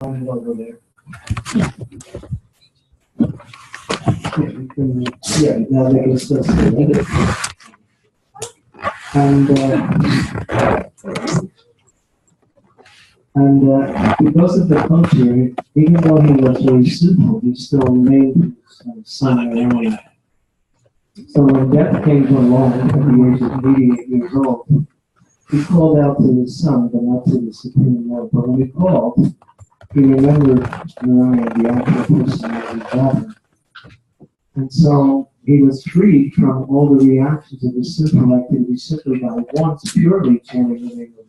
over there. Now they can still see it. And because of the culture, even though he was very simple, he still made his son around. So when death came along at the age of 88 years old, he called out to his son, but not to the Supreme Lord. But when he called, he remembered Narayan, the actual person that he got. And so he was freed from all the reactions of the simple activity simply by once purely chanting the name of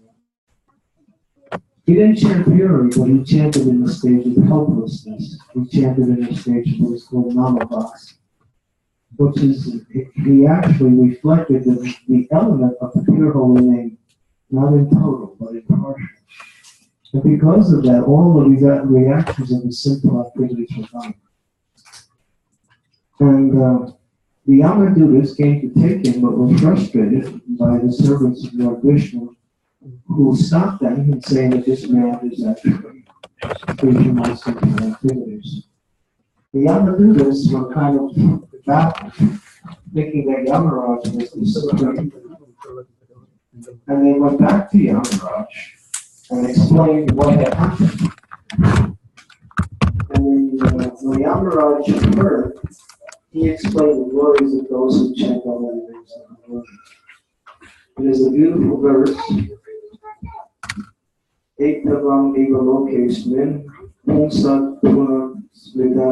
God. He didn't chant purely, but he chanted in the stage of helplessness. He chanted in the stage of what is called Namabhas, which is, he actually reflected the element of the pure holy name, not in total, but in partial. And because of that, all the reactions of the simple activities were gone. And the Yamadutas came to take him, but were frustrated by the servants of Lord Vishnu, who stopped them and saying that this man is actually free from all simple activities. The Yamadutas were kind of baffled, thinking that Yamaraj was the supreme. And they went back to Yamaraj and explained what had happened. And when Yamaraj heard, he explained the glories of those who chant all the names of the Lord. It is a beautiful verse. Ektavam eva lokesmin, punsat puna smita.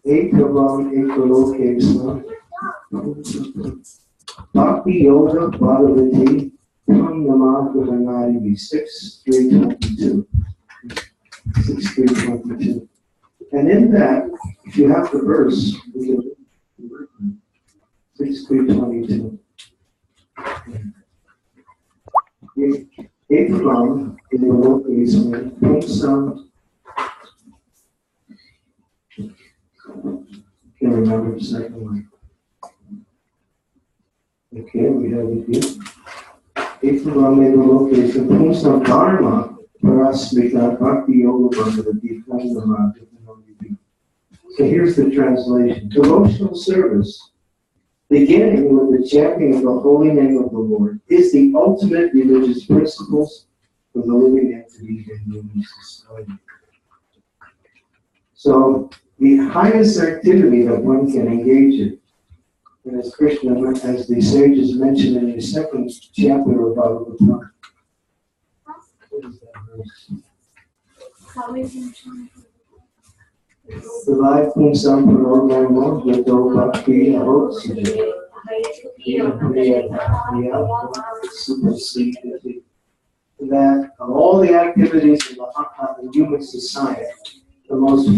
Ektavam eva lokesmin, Bhakti Yoga Bhagavati, Tam Namah Guhanari 6:322. 6:322. And in that, if you have the verse, we can 6:322. Ekam in the location, Pumsam. Can't remember the second one. Okay, we have it here. Ekam in the location, Pumsam Dharma, Parasmita, Bhakti Yoga Bhagavati, Tam. So here's the translation. Devotional service, beginning with the chanting of the holy name of the Lord, is the ultimate religious principles for the living entity in human society. So the highest activity that one can engage in, and as Krishna, as the sages mentioned in the second chapter of Bhagavatam, what is that verse? Provide Pumsam Pranodharma Yato Bhakti Ahotsya supersede. That of all the activities of the human society, the most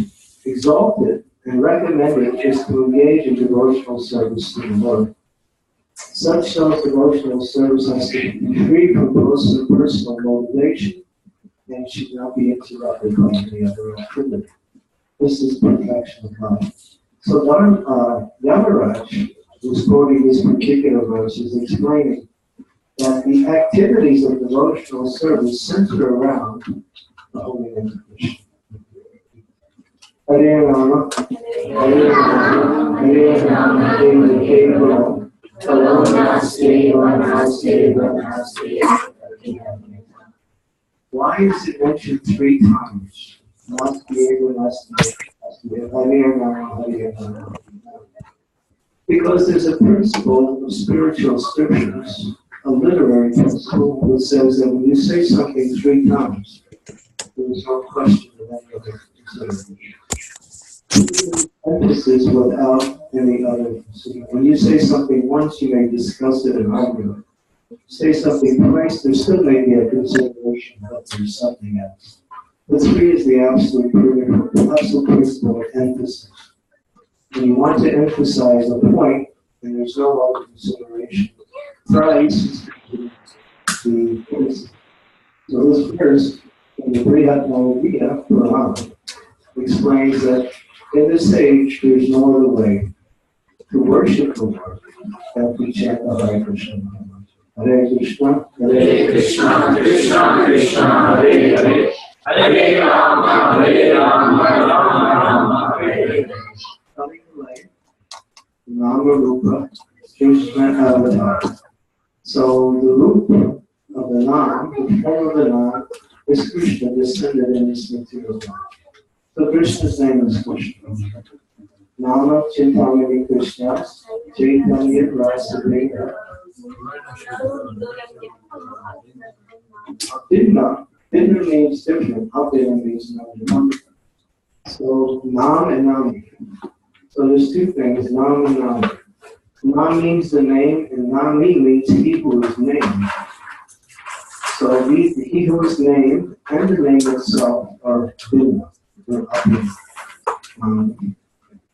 exalted and recommended is to engage in devotional service to the Lord. Such self-devotional service has to be free from personal motivation and should not be interrupted by any other activity. This is perfection of God. So Yamaraj, who's quoting this particular verse, is explaining that the activities of devotional service center around the holy name of Krishna. Hare Rama, Hare Rama, Hare Rama, Hare Rama, why is it mentioned 3 times? Because there's a principle of spiritual scriptures, a literary principle, which says that when you say something 3 times, there's no question of any other consideration. Emphasis without any other consideration. When you say something once, you may discuss it and argue it. Say something twice, there still may be a consideration, but there's something else. The 3 is the absolute principle of emphasis. When you want to emphasize a point, and there's no other consideration, thrice is the principle. So this verse in the Brihat Gita Purana explains that in this age, there's no other way to worship the Lord than to chant the Hare Krishna. Hare Krishna, Krishna Krishna, Hare Hare, Hare Rama, Hare Rama, Rama Rama, Hare Hare. Coming late, Nama Rupa, Krishna Avatar. So the Rupa of the Nam, the form of the Nam, is Krishna descended in this material life. So Krishna's name is Krishna. Nama Chintamani Krishna, Chaitanya Rasadeva. Dinna means different. Abdina means number. So Nam and Nami. So there's two things, Nam and Nami. Nam means the name, and Nami means he who is named. So he who is named and the name itself are Dinna.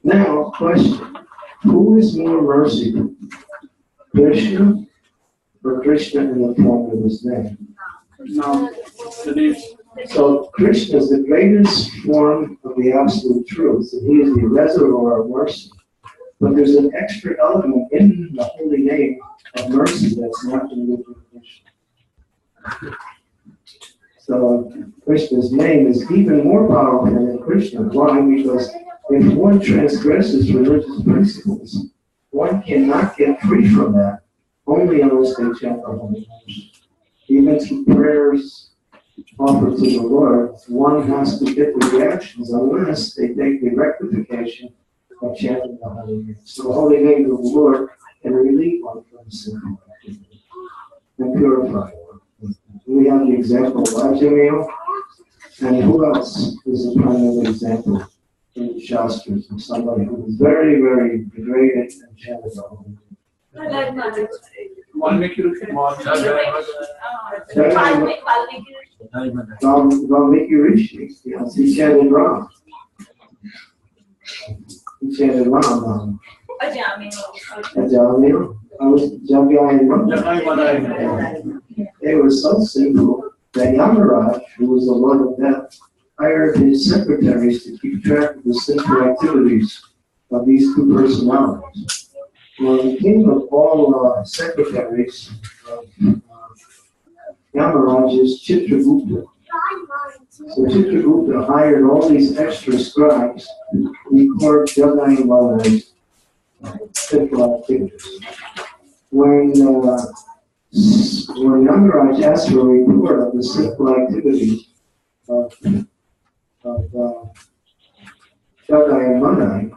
Now, question. Who is more merciful? Krishna or Krishna in the form of his name? No. So Krishna is the greatest form of the absolute truth, and he is the reservoir of mercy. But there's an extra element in the holy name of mercy that's not in the Krishna. So Krishna's name is even more powerful than Krishna. Why? Because if one transgresses religious principles, one cannot get free from that only unless they chant the holy name. Even through prayers offered to the Lord, one has to get the reactions unless they take the rectification of chanting the holy name. So the holy name of the Lord can relieve one from sin and purify one. We have the example of Rajamil, and who else is a primary example in the Shastras of somebody who is very, very degraded and chanted the holy name? Valmiki Rishi, yes, he chanted Ram. He chanted Ram. Ajamil. They were so sinful that Yamaraj, who was the Lord of Death, hired his secretaries to keep track of the sinful activities of these two personalities. Well, the king of all secretaries of Yamaraj is Chitragupta. So Chitragupta hired all these extra scribes to record Jagai Malai's sinful activities. When Yamaraj asked for a report of the sinful activities of Jagai Malai,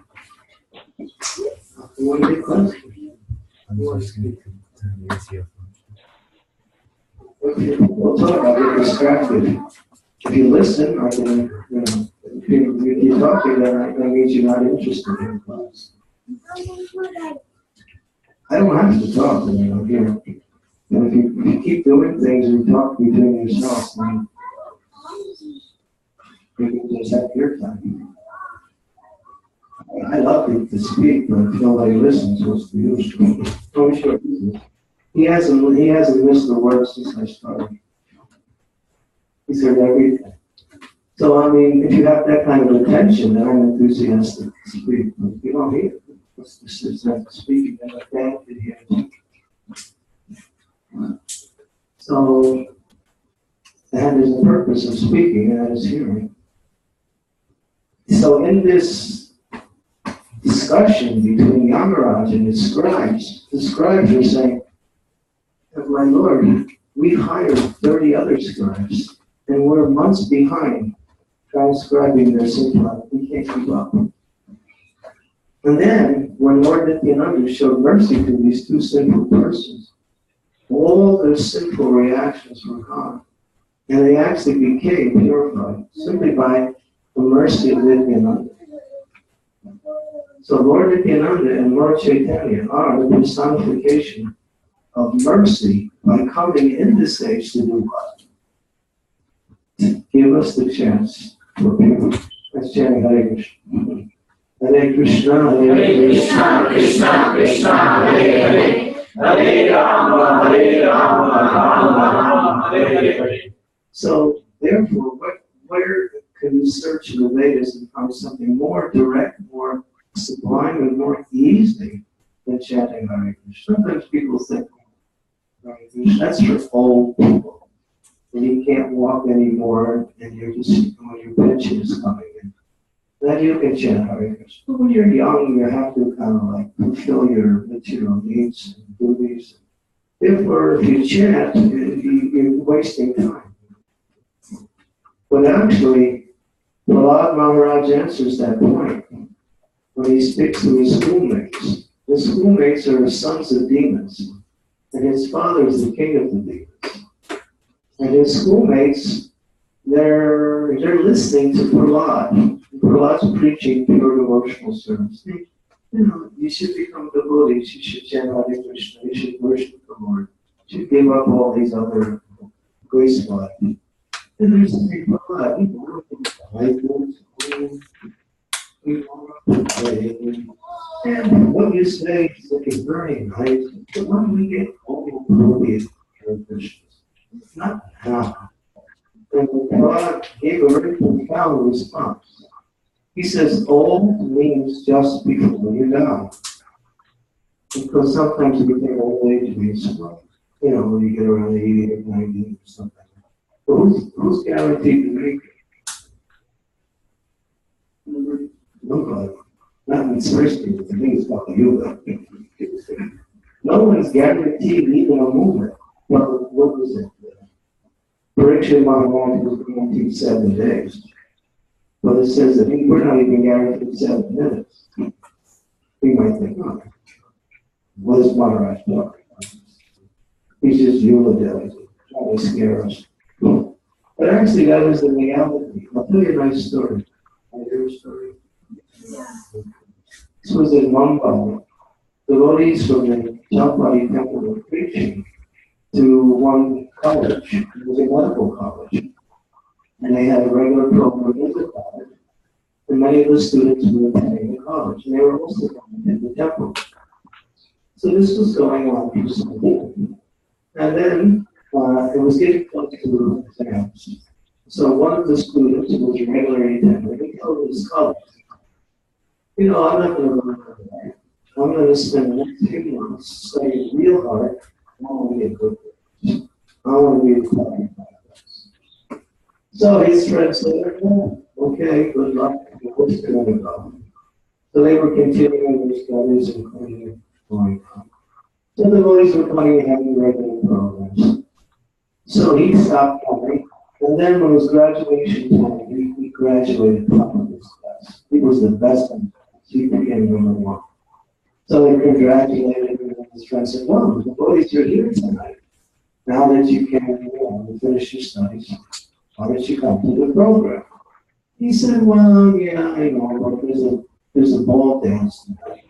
one big question. We'll talk about get distracted. If you listen, I can, if you're talking, then that means you're not interested in the class. I don't have to talk, I'm here. And if you keep doing things and talk between yourselves, then you can just have your time. I love to speak, but if nobody listens, what's the use? Oh, sure. He hasn't missed the word since I started. He said everything. So, I mean, if you have that kind of attention, then I'm enthusiastic to speak. But if you don't hear it, what's the sense of speaking? And I can't hear it. So, that is the purpose of speaking, and that is hearing. So, in this discussion between Yamaraj and his scribes, the scribes are saying, my Lord, we've hired 30 other scribes, and we're months behind transcribing their sinful. We can't keep up. And then, when Lord Nityananda showed mercy to these two sinful persons, all their sinful reactions were gone, and they actually became purified simply by the mercy of Nityananda. So Lord Nityananda and Lord Chaitanya are the personification of mercy by coming in this age to do what? Give us the chance for people. Let's chant Hare Krishna. Hare Krishna, Hare Krishna, Krishna Krishna, Hare Hare. Hare Rama, Hare Rama, Rama Rama, Hare Hare. So, therefore, where can you search in the Vedas and find something more direct, more sublime, and more easy than chanting Hare Krishna? Sometimes people think, Hare Krishna, that's for old people. and you can't walk anymore, and you're just, when your pension is coming in, then you can chant Hare Krishna. But when you're young, you have to kind of like fulfill your material needs and duties. If you chant, you're wasting time. But actually, Prahlad Maharaj answers that point when he speaks to his schoolmates. His schoolmates are sons of demons, and his father is the king of the demons. And his schoolmates, they're listening to Prahlad. Prahlad's preaching pure devotional service. You should become devotees. You should chant Hare Krishna. You should worship the Lord. You should give up all these other graceful actions. And there's something Prahlad. And what you say is like it's very nice. But when we get old, we'll be Hare Krishna. It's not now. And Prahlad gave a very profound response. He says, old means just before you die. Because sometimes we think old age means, well, when you get around 80 or 90 or something. But who's guaranteed to make it? Nobody. Not in spiritual, the thing is called yoga. No one's guaranteed even a movement. What was it? Parikshit Maharaj was guaranteed 7 days. But it says that we're not even guaranteed 7 minutes. We might think, what is Maharaj talking about? He's just eulogising, trying to scare us. But actually, that is the reality. I'll tell you a nice story. I hear a story. This was in Mumbai. Devotees from the Chandramouli temple were preaching to one college. It was a medical college. And they had a regular program in the college. And many of the students were attending the college. And they were also coming in the temple. So this was going on for some time. And then it was getting close to exams. So one of the students who was a regular attendant, he told his college, I'm not going to learn that. I'm going to spend the next few months studying real hard. I want to get good grades. I want to be a qualified class. So his friends said, okay, good luck. What's going to go? So they were continuing their studies and going on. So the boys were coming and having regular programs. So he stopped coming. And then when it was graduation time, he graduated top of his class. He was the best in the class. He became number 1. So they congratulated him, and his friend said, well, the boys, you're here tonight. Now that you can finish your studies, why don't you come to the program? He said, well, yeah, I know, but there's a ball dance tonight.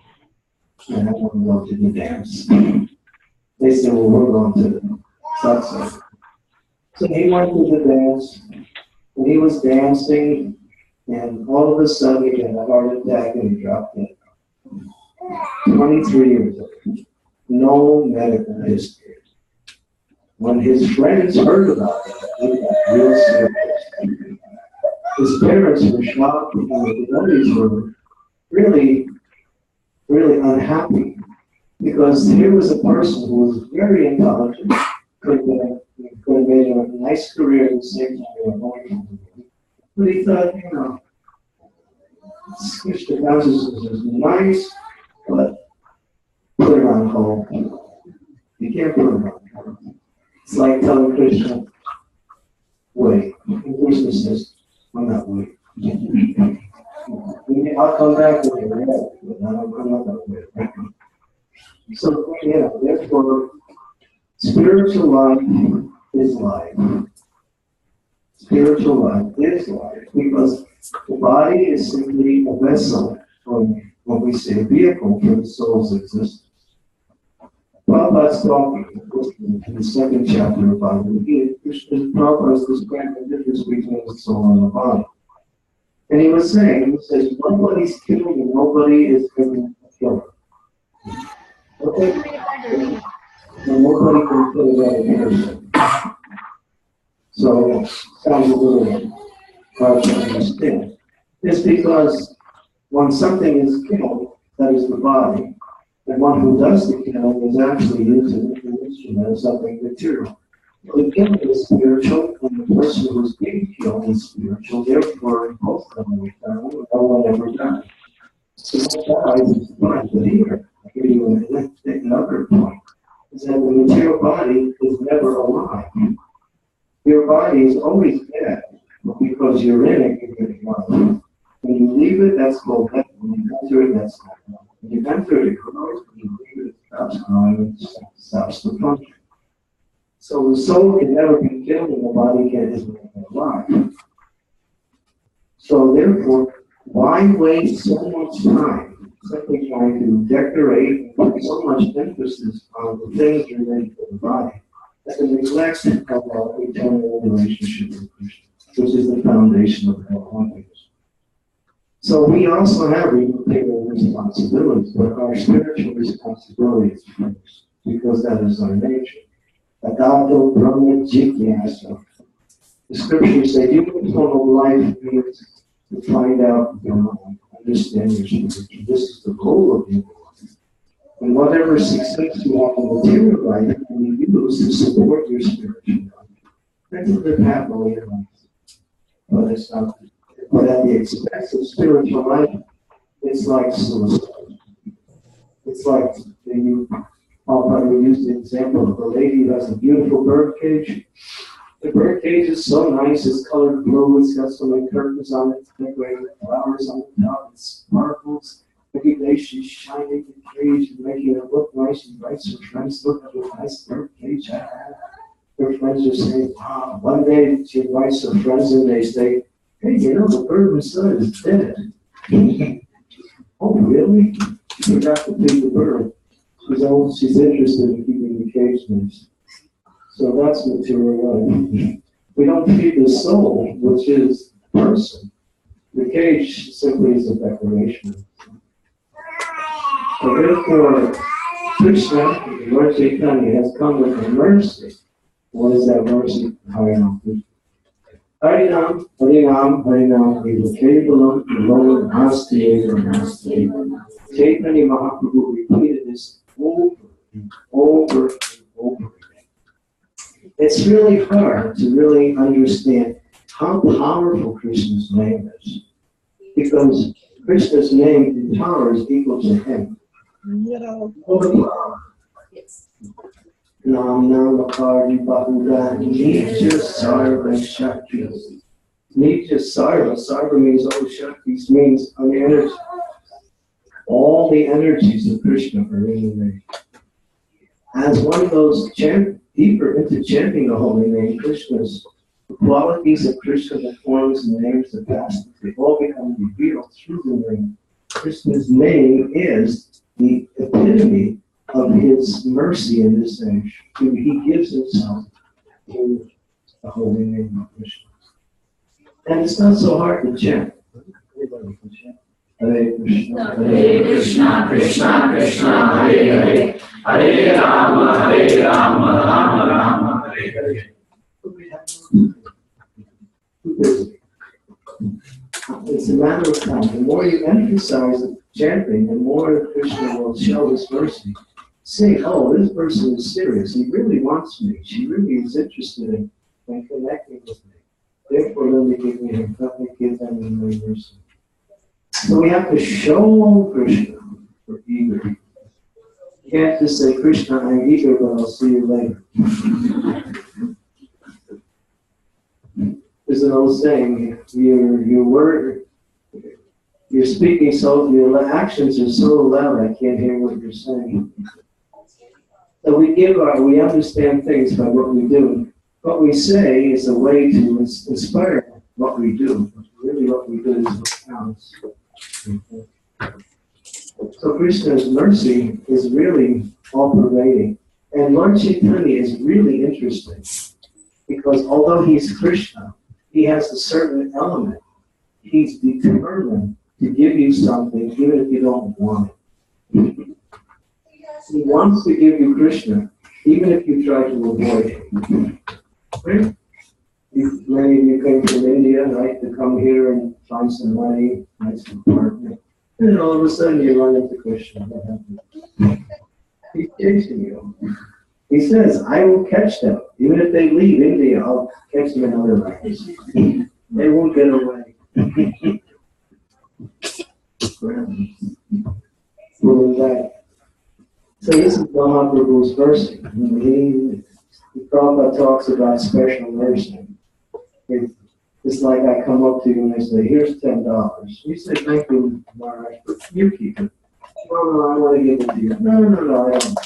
And I want to go to the dance. They said, well, we're going to the sunset. So he went to the dance, and he was dancing, and all of a sudden he had a heart attack and he dropped dead. 23 years old. No medical history. When his friends heard about it, they got real serious. His parents were shocked, and the devotees were really, really unhappy. Because here was a person who was very intelligent, could have made a nice career at the same time. But he thought, Krishna consciousness is nice, but put it on hold. You can't put it on hold. It's like telling Krishna, wait. And Krishna says, I'm not waiting. I'll come back when you're ready, but I'm not going to wait. So, therefore, spiritual life is life. Spiritual life is life because the body is simply a vessel, or what we say, a vehicle for the soul's existence. Prabhupada's talking in the 2nd chapter of Bhagavad Gita. Prabhupada is describing the difference between the soul and the body. And he says, nobody's killed and nobody is going to kill. Okay? And nobody can kill that person. So, sounds a little hard to understand. It's because when something is killed, that is the body, and one who does the killing is actually using the instrument as something material. The killing is spiritual, and the person who is being killed is spiritual. Therefore, both of them are eternal. No one ever dies. So that is fine. But here, I'll give you another point. Is that the material body is never alive. Your body is always dead, but because you're in it, you're getting alive. When you leave it, that's called death. When you enter it, that's not death. When you enter it, it grows. When you leave it, it stops growing, it stops the function. So the soul can never be killed and the body isn't alive. So therefore, why waste so much time simply trying to decorate and put so much emphasis on the things related to the body that the neglect of our eternal relationship with Krishna, which is the foundation of our happiness. So we also have bigger responsibilities, but our spiritual responsibility is first, because that is our nature. Agato Brahma Jigyasa. The scriptures say eternal life means to find out God, understand your spiritual. This is the goal of your life. And whatever success you have in material life, you use to support your spiritual life. And to live happily in life. But it's not. But at the expense of spiritual life, it's like suicide. It's like I'll probably use the example of a lady who has a beautiful bird cage. The bird cage is so nice, it's colored blue, it's got so many curtains on it, decorated with flowers on the top, it sparkles. Every day she's shining the cage and making it look nice. She invites her friends, look at what nice bird cage I have. Her friends are saying, wow. One day she invites her friends and they say, hey, you know, the bird inside is dead. Oh, really? She forgot to feed the bird. She's interested in keeping the cage nice. So that's material life. We don't feed the soul, which is the person. The cage simply is a decoration. So therefore, Krishna, Lord Chaitanya, has come with a mercy. What is that mercy? Harinam. Harinam, Harinam, Harinam, Eva Kevalam, Lord Nasti Eva Nasti. Chaitanya Mahaprabhu repeated this over and over and over again. It's really hard to really understand how powerful Krishna's name is. Because Krishna's name in power is equal to him. Yes. Nam Namakari Bahuda Nitya Sarva Shaktis. Nitya Sarva, Sarva means all Shaktis, means on the energy. All the energies of Krishna are in the name. As one goes deeper into chanting the holy name, Krishna's the qualities of Krishna, the forms and names, the past, they all become revealed through the name. Krishna's name is the epitome of his mercy in this age. He gives himself to the holy name of Krishna. And it's not so hard to chant. Everybody can chant. Hare Krishna, Hare Krishna, Krishna Krishna, Hare Hare, Hare Rama, Rama Rama, Hare Hare. It's a matter of time. The more you emphasize chanting, the more Krishna will show his mercy. Say, oh, this person is serious. He really wants me. She really is interested in connecting with me. Therefore, let me give him, let me give them my mercy. So we have to show Krishna for eager. You can't just say, Krishna, I'm eager, but I'll see you later. There's an old saying, you're speaking so, your actions are so loud, I can't hear what you're saying. So we understand things by what we do. What we say is a way to inspire what we do. Really what we do is what counts. So Krishna's mercy is really all-pervading. And Lord Chaitanya is really interesting. Because although he's Krishna, he has a certain element. He's determined to give you something even if you don't want it. He wants to give you Krishna even if you try to avoid it. Right? Many of you came from India, right, to come here and find some money, nice apartment. And then all of a sudden you run into Krishna. What happened? He's chasing you. He says, I will catch them. Even if they leave India, I'll catch them in other ways. They won't get away. So this is Mahaprabhu's mercy. The Prabhupada talks about special mercy. It's like I come up to you and I say, here's $10. You say, thank you, Maharaja, but you keep it. No, I want to give it to you. No, I don't.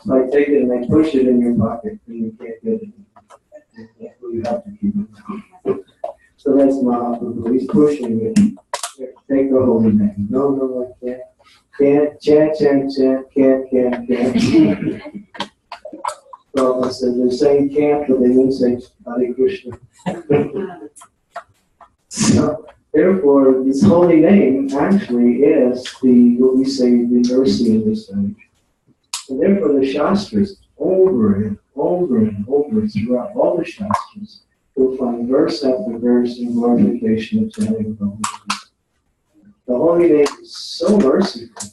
So I take it and I push it in your pocket and you can't get it. You have to keep it. So that's Mahaprabhu. He's pushing it. Take the holy name. No, I can't. Can't, chant, can't. Prabhupada said they're saying can't, but they won't say Hare Krishna. So, therefore, this holy name actually is what we say, the mercy in this age. And therefore, the Shastras, over and over throughout all the Shastras, you'll find verse after verse in glorification of chanting the holy name. The holy name is so merciful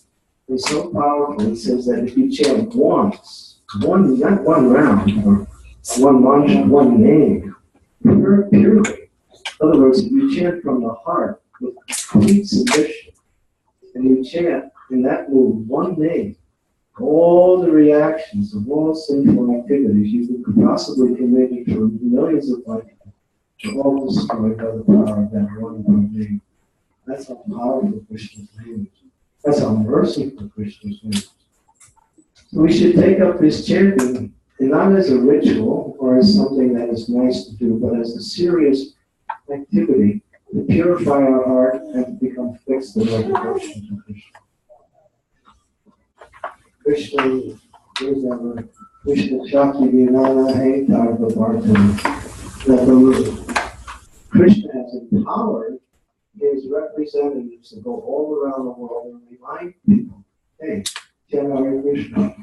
and so powerful. It says that if you chant once, not one round or one mantra, one name, purely. In other words, if you chant from the heart with complete submission, and you chant in that mood one name, all the reactions of all sinful activities you could possibly commit for millions of lifetimes are all destroyed by the power of that one name. That's how powerful Krishna's name is. That's how merciful Krishna's name is. So we should take up this chanting, and not as a ritual or as something that is nice to do, but as a serious activity to purify our heart and to become fixed in our devotion to Krishna. Krishna Shakti Vinana Hektar Bhavartana. Krishna has empowered his representatives to go all around the world and remind people, hey, chant Hare Krishna.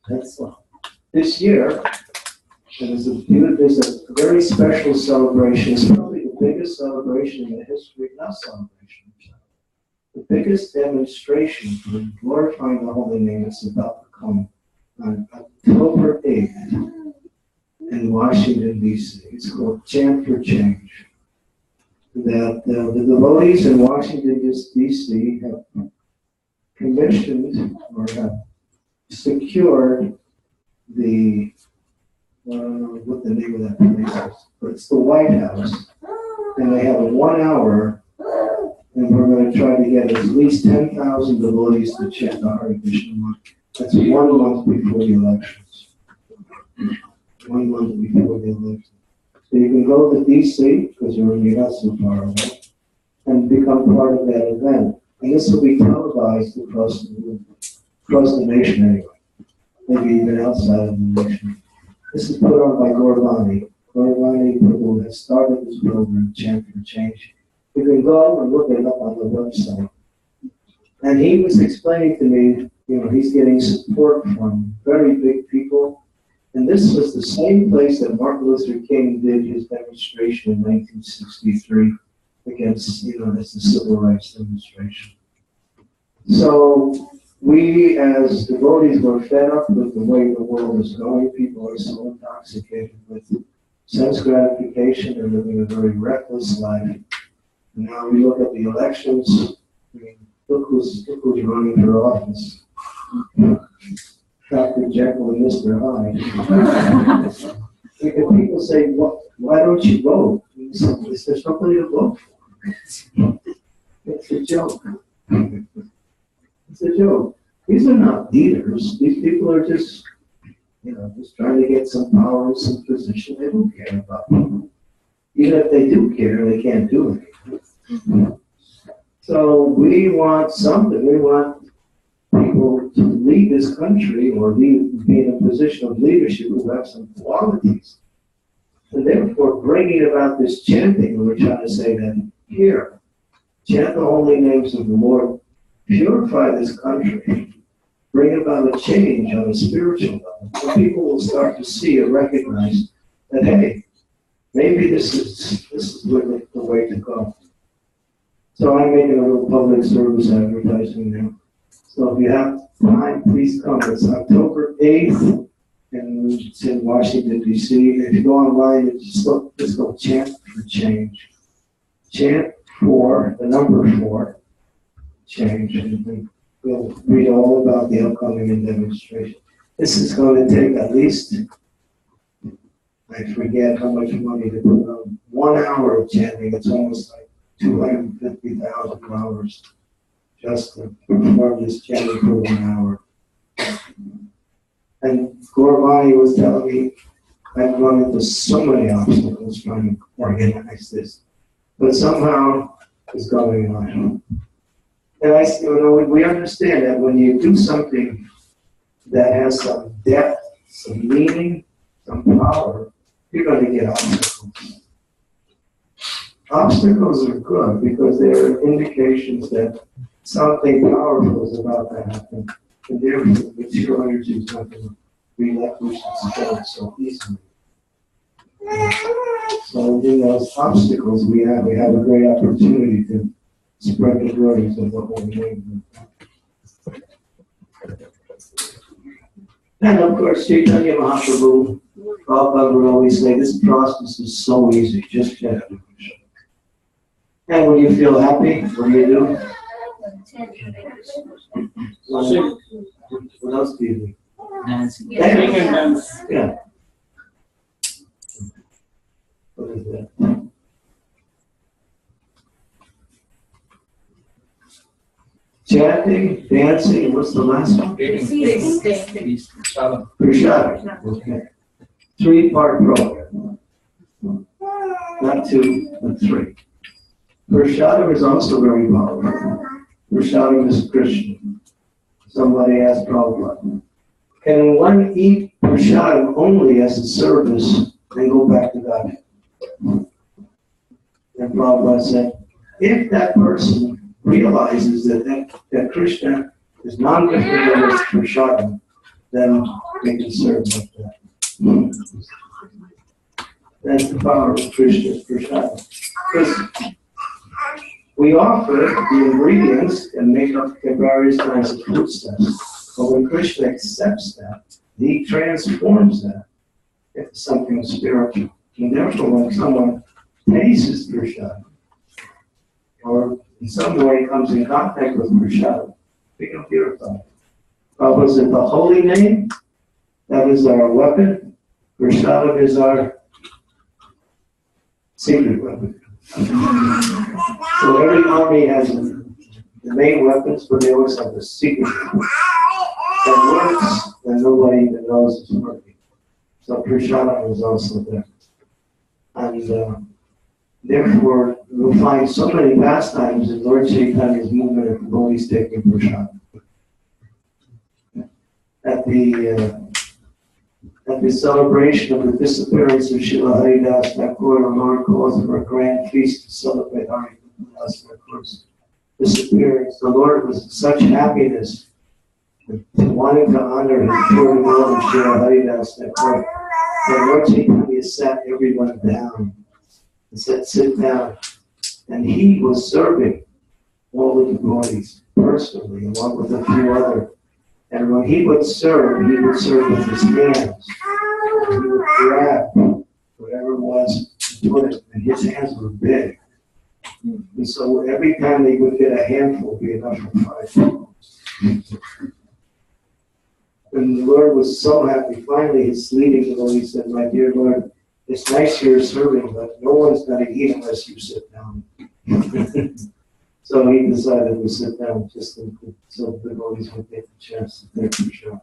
That's all. This year, there's a very special celebration. It's probably the biggest celebration in the history, not celebration, the biggest demonstration for glorifying the holy name is about to come on October 8th in Washington, D.C. It's called Chant for Change. That the devotees in Washington, D.C. have commissioned or have secured the I don't know what the name of that place is, but it's the White House, and they have a 1 hour, and we're going to try to get at least 10,000 devotees to chant the Hare Krishna mantra. That's 1 month before the elections. 1 month before the elections. So you can go to D.C., because you're not so far away, and become part of that event. And this will be televised across the nation anyway, maybe even outside of the nation. This is put on by Gauravani. Gauravani Prabhu has started this program, Chant for Change. You can go and look it up on the website. And he was explaining to me, he's getting support from very big people. And this was the same place that Martin Luther King did his demonstration in 1963 against, as the civil rights demonstration. So we as devotees were fed up with the way the world is going. People are so intoxicated with sense gratification and living a very reckless life. And now we look at the elections. Look who's running for office. Dr. Jekyll and Mr. Hyde. If people say, why don't you vote? There's nobody to vote for. It's a joke. It's a joke. These are not leaders. These people are just trying to get some power and some position. They don't care about people. Even if they do care, they can't do anything. So we want something. We want people to lead this country or be in a position of leadership who have some qualities. And therefore, bringing about this chanting, we're trying to say that here, chant the holy names of the Lord, purify this country, bring about a change on a spiritual level. So people will start to see and recognize that, hey, maybe this is the way to go. So I'm making a little public service advertising now. So if you have time, please come. It's October 8th and it's in Washington, D.C. If you go online and just go chant for change. Chant for the number 4, change. And we'll read all about the upcoming demonstration. This is going to take at least, I forget how much money to put on. 1 hour of chanting, it's almost like 250,000 hours just to perform this chanting for 1 hour. And Gauravani was telling me, I've run into so many obstacles trying to organize this, but somehow it's going on. And we understand that when you do something that has some depth, some meaning, some power, you're going to get obstacles. Obstacles are good because they're indications that something powerful is about to happen. And therefore, material energy is not going to relinquish its hold so easily. So in those obstacles we have a great opportunity to spread the glories of the Holy Name. And of course, Chaitanya Mahaprabhu, Prabhupada would always say, this process is so easy, just chant. And when you feel happy, what do? What else do you do? Dancing. Dance. Yeah. What is that? Chanting, dancing, what's the last one? Prashad. Okay. 3-part program. Not 2, but 3. Prashadam is also very powerful. Prashadam is Krishna. Somebody asked Prabhupada, can one eat prashadam only as a service and go back to God? And Prabhupada said, if that person realizes that Krishna is non-different with prashadam, then they can serve like that. That's the power of Krishna's prashadam. Because we offer the ingredients and make up the various kinds of foodstuffs. But when Krishna accepts that, he transforms that into something spiritual. And therefore, when someone tastes prashad, or in some way comes in contact with prashad, they become purified. Prabhupada said, the holy name, that is our weapon. Prashad is our secret weapon. So every army has the main weapons, but they always have the secret weapon that works and nobody even knows it's working. So prashadam is also there. And therefore, you'll find so many pastimes in Lord Chaitanya's movement of devotees taking prashadam. At the celebration of the disappearance of Srila Haridas Thakur, the Lord calls for a grand feast to celebrate Haridas Thakur's disappearance. The Lord was in such happiness, wanting to honor his pure devotion of Srila Haridas Thakur. The Lord Chaitanya sat everyone down and said, sit down. And he was serving all the devotees personally, along with a few other. And when he would serve with his hands. He would grab whatever it was and put it, and his hands were big. And so every time they would get a handful, would be enough for 5 people. And the Lord was so happy. Finally, his leading devotee said, my dear Lord, it's nice you're serving, but no one's going to eat unless you sit down. So he decided to sit down just so the devotees would get the chance to take the shot.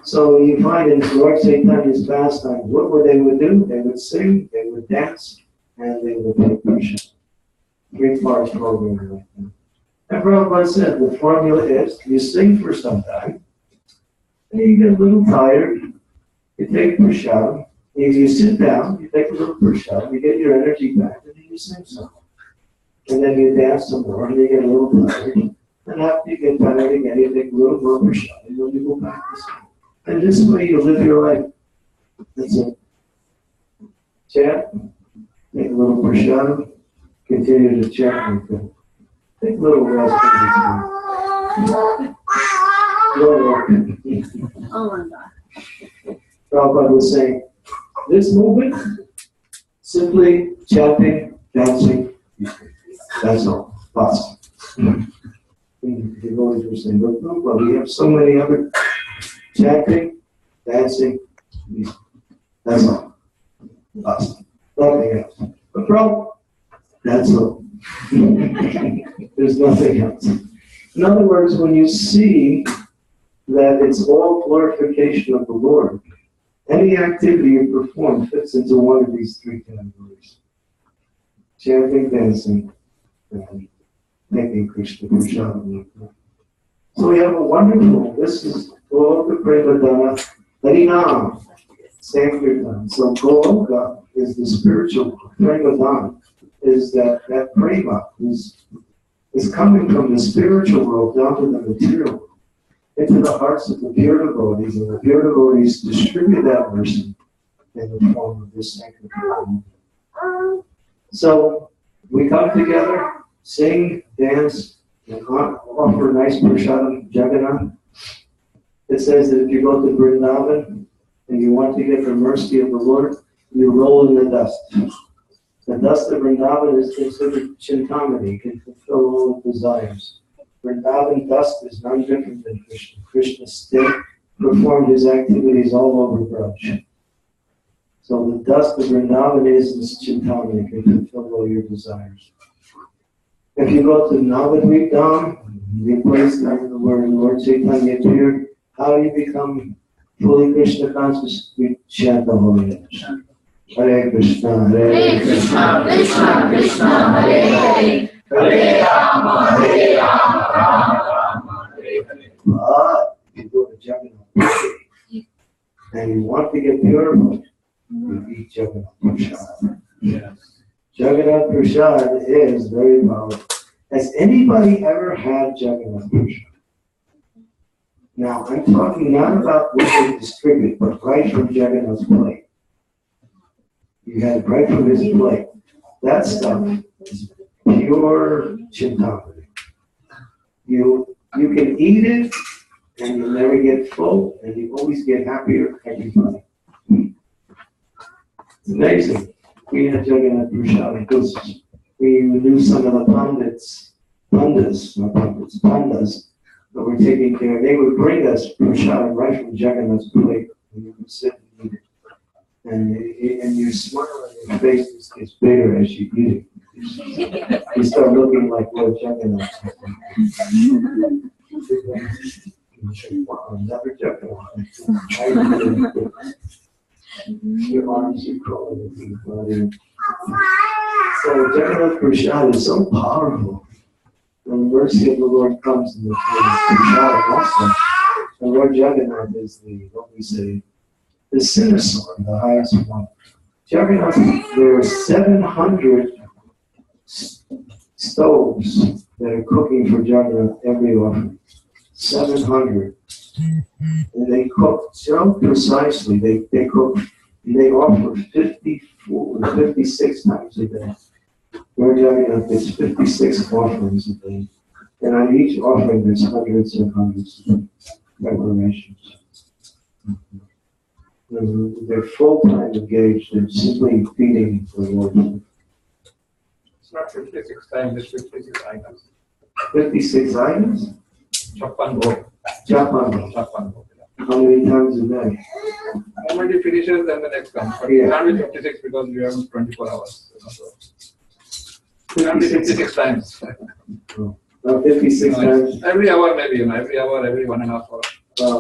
So you find in Lord Chaitanya's pastimes, what they would do? They would sing, they would dance, and they would take prashad. 3-part program like that. And Prabhupada said the formula is you sing for some time, and you get a little tired, you take prashad, you sit down, you take a little prashad, you get your energy back, and then you sing some. And then you dance some more, and you get a little tired. And after you get tired again, you take a little more prashad, and then you go back to sing. And this way you live your life. That's it. Chant, take a little prashad, continue to chant. Take a little rest in between. Oh my God. Prabhupada was saying, this movement, simply chanting, dancing, that's all. Basta. The always were saying, but Prabhupada, we have so many other chanting, dancing, that's all. Basta. Nothing else. But Prabhupada, that's all. There's nothing else. In other words, when you see that it's all glorification of the Lord, any activity you perform fits into one of these three categories. Chanting, dancing, and making Krishna Prashadam. So we have a wonderful, this is Goloka Premadana Harinam, Sankirtan. So Goloka is the spiritual, Premadana is that prema is coming from the spiritual world down to the material world, into the hearts of the pure devotees, and the pure devotees distribute that mercy in the form of this sanctified. So we come together, sing, dance, and offer nice prasadam Jagannath. It says that if you go to Vrindavan and you want to get the mercy of the Lord, you roll in the dust. The dust of Vrindavan is considered chintamani, can fulfill all desires. Vrindavan dust is none different than Krishna. Krishna still performed his activities all over Braj. So the dust of Vrindavan is this chintamani, can fulfill all your desires. If you go to Navadvip Dham, the place where Lord Chaitanya appeared, how do you become fully Krishna conscious? You chant the holy name. Hare Krishna, Krishna, Krishna, Krishna, Hare Hare, Hare Rama, Rama, Rama, Hare Hare. But if you go to Jagannath and you want to get purified, you eat Jagannath Prasad. Yes. Jagannath Prasad is very powerful. Has anybody ever had Jagannath Prasad? Now, I'm talking not about what they distribute, but right from Jagannath's plate. You had it right from his plate. That stuff is pure chintamani. You can eat it, and you'll never get full, and you always get happier every time. It's amazing. We had Jagannath Prasad because we knew some of the pandas that were taking care. They would bring us prasad right from Jagannath's plate, and you could sit and eat it. And your smile on your face just gets bigger as you eat it. You start looking like Lord Jagannath. Wow, another Jagannath. Your arms are crawling into your body. So Jagannath Prasad is so powerful. When the mercy of the Lord comes in the form of Prasad also. And Lord Jagannath is the Sinasaur, the highest one. Jagannath, there are 700 stoves that are cooking for Jagannath every offering. 700. And they cook so precisely. They cook, they offer 54 or 56 times a day. Lord Jagannath gets 56 offerings a day. And on each offering, there's hundreds and hundreds of preparations. They're full-time engaged in simply feeding the Lord. It's not 56 times, it's 56 items. 56 items? Chappan Bhog. Chappan. How many times a day? The moment it finishes, then the next comes. But Yeah. it can't be 56 because we have 24 hours. So it can't be 56 times. Not 56 times? Every hour maybe, every hour, every 1.5 hours.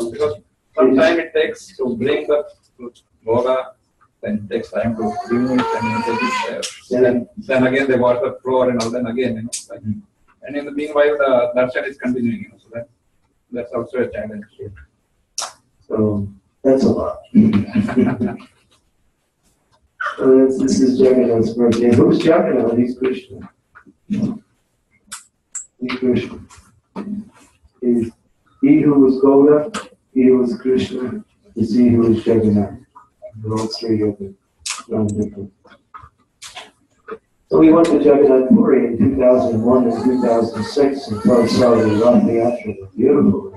Because some time it takes to bring the bhoga, then it takes time to remove it and take it there. Then again they wash the floor and all, then again, like, and in the meanwhile the darshan is continuing, so that's also a challenge. So that's a lot. So this is Jagannath's birthday. Who's Jagannath? He's Krishna. He's Krishna. He's he who was Goda, he who was Krishna, is he who is Jagannath. They're all three of them. Non-different. So we went to Jagannath Puri in 2001 and 2006 and first saw the Rath Yatra. Beautiful.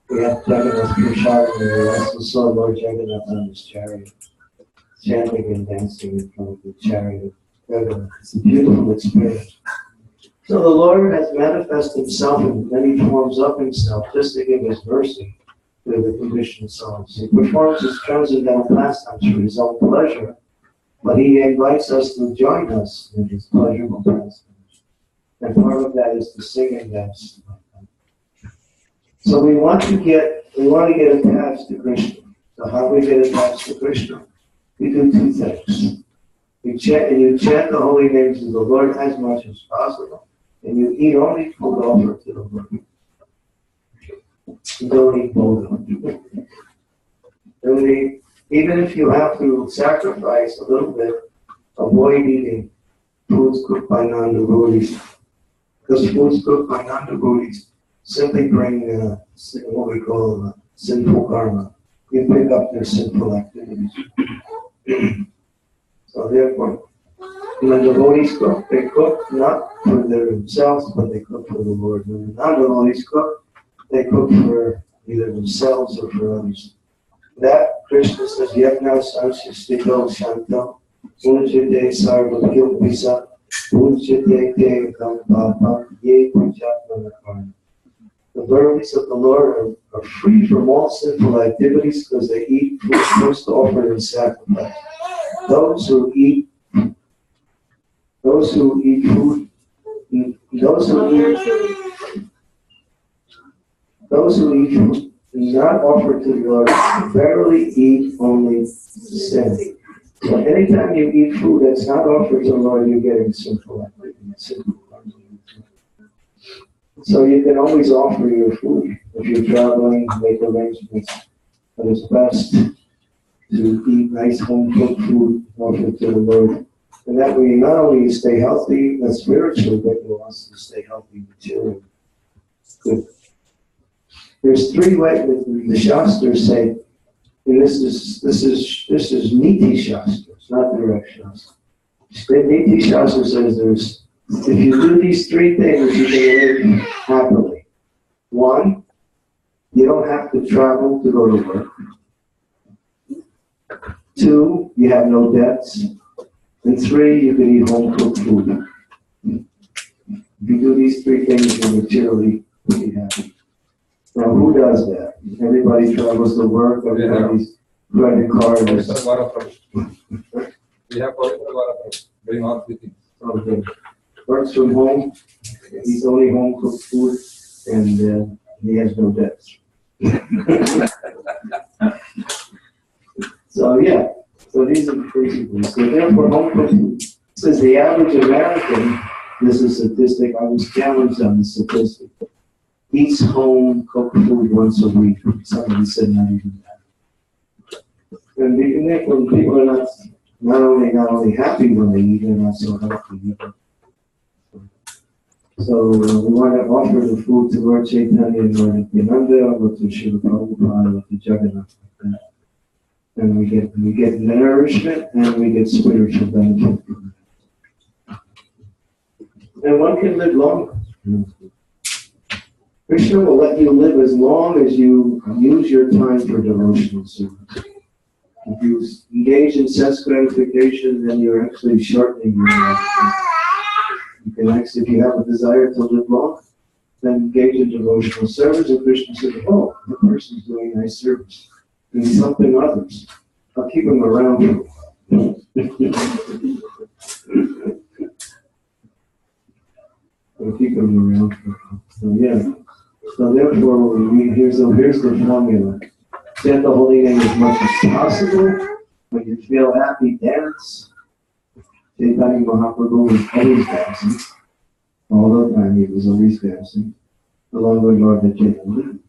We have Jagannath Prashad, and we also saw Lord Jagannath on his chariot, chanting and dancing in front of the chariot of Jagannath. It's a beautiful experience. So the Lord has manifested himself in many forms of himself just to give his mercy to the conditioned souls. He performs his transcendental pastimes for his own pleasure, but he invites us to join us in his pleasurable pastimes. And part of that is to sing and dance. So we want to get attached to Krishna. So how do we get attached to Krishna? We do two things. You chant the holy names of the Lord as much as possible, and you eat only food offered to the Lord. You don't eat both. Even if you have to sacrifice a little bit, avoid eating foods cooked by non-devotees. Because foods cooked by non-devotees simply bring what we call sinful karma. You pick up their sinful activities. So therefore, when the devotees cook, they cook not for themselves, but they cook for the Lord. When the non-devotees cook, they cook for either themselves or for others. That Krishna says, Yajna Sanshistito Shanto, Unjite Sarva Kilpisa, Unjite Te Kampapa, Ye Pujatmanakarna. The devotees of the Lord are free from all sinful activities because they eat food first offered in sacrifice. Those who eat food not offered to the Lord verily eat only sin. So anytime you eat food that's not offered to the Lord, you're getting sinful activity. So you can always offer your food. If you're traveling, make arrangements. But it's best to eat nice home-cooked food offered to the Lord. And that way, not only you stay healthy spiritually, but you also stay healthy materially. Good. There's three ways the Shastras say, and this is Niti Shastras, not direct Shastras. Niti Shastra says if you do these three things, you can live happily. One, you don't have to travel to go to work. Two, you have no debts. And three, you can eat home-cooked food. If you do these three things, you're materially pretty happy. Now, who does that? Everybody travels to work, everybody's driving cars. We have bring all the things. Okay. Works from home, eats only home-cooked food, and he has no debts. So these are the principles. So therefore, home-cooked food. Says the average American, this is a statistic, I was challenged on the statistic, eats home-cooked food once a week. Somebody said not even that. And when people are not only happy when they eat, they're not so healthy either. So we want to offer the food to Lord Chaitanya and Lord Nityananda, or to Srila Prabhupada, or to Jagannath, like that. And we get nourishment and we get spiritual benefit from that. And one can live longer. Krishna will let you live as long as you use your time for devotional service. If you engage in sense gratification, then you're actually shortening your life. You can actually, if you have a desire to live long, then engage in devotional service. And Krishna says, oh, the person's doing nice service. And he's helping others. I'll keep him around for a while. I'll keep him around for a while. So yeah. So therefore, here's the formula. Chant the holy name as much as possible. When you feel happy, dance. Chaitanya Mahaprabhu was always dancing. All the time he was always dancing. Along with Lord Nityananda.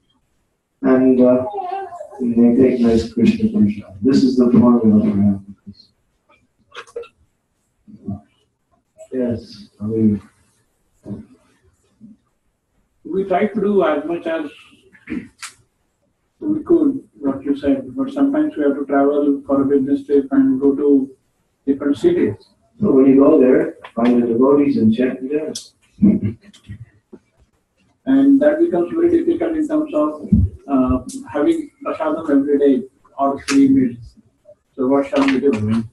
And they take nice Krishna prasad. This is the formula for happiness. Yes, I mean. We try to do as much as we could, what you said, but sometimes we have to travel for a business trip and go to different cities. So when you go there, find the devotees and chant and dance. And that becomes very difficult in terms of having prasadam every day or 3 meals. So what shall we do?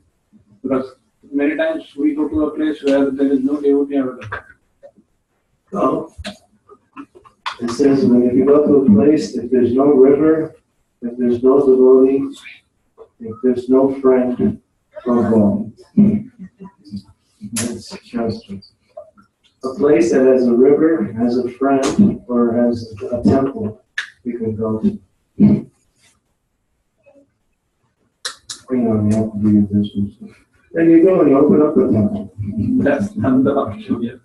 Because many times we go to a place where there is no devotee available. Well, it says when if you go to a place, if there's no river, if there's no devotee, if there's no friend, don't go. That's Shastra. A place that has a river, has a friend, or has a temple, you can go to. You have to do your business. Then you go and you open up a temple. That's another option, yes.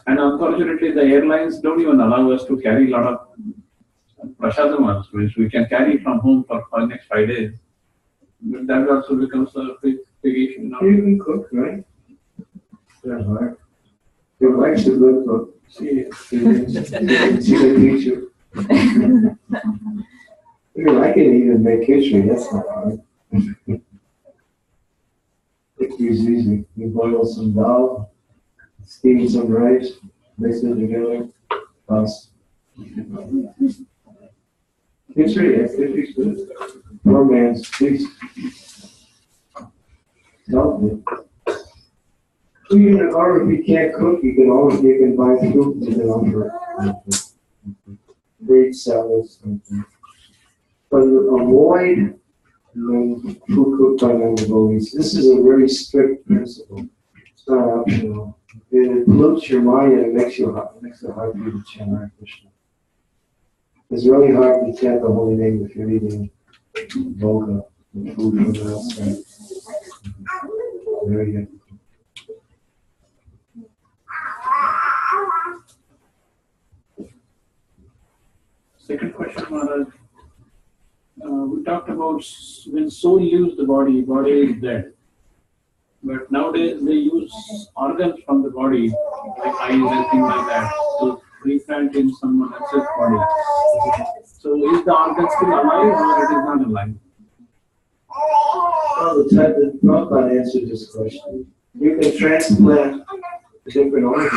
And unfortunately, the airlines don't even allow us to carry a lot of prasadam, which we can carry from home for the next 5 days. But that also becomes a big issue now. You can cook, right? That's hard. Your wife's a good cook. She can teach you. I can even make history, that's not hard. History's easy. You boil some dal, steam some rice, mix it together, toss. History's good. Poor man's feast. Healthy. Or if you can't cook, you can buy fruit and you can offer fruit salads. But avoid food cooked by non-devotees. This is a very strict principle. It's not optional. It pollutes your mind and it makes it hard for you to chant Hare Krishna. It's really hard to chant the holy name if you're eating bhoga and food from the outside. Very good. Second question, Maharaj. We talked about when soul leaves the body is dead. But nowadays they use organs from the body, like eyes and things like that, to replant in someone else's body. So is the organ still alive or it is not alive? Well, the Prabhupada answered this question. You can transplant different organs,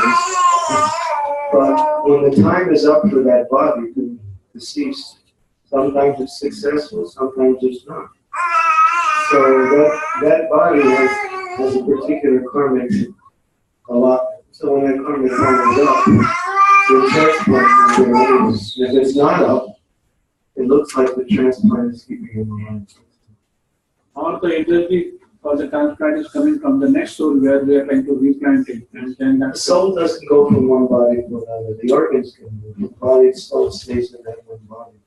but when the time is up for that body to decease, sometimes it's successful, sometimes it's not. So that body has a particular karmic lot. So when that karmic time is up, the transplant is there. If it's not up, it looks like the transplant is keeping him alive. Or the energy for the transplant is coming from the next soul where we are trying to replant it. And then the soul doesn't go from one body to another. The organs can move. The body soul stays in that one body.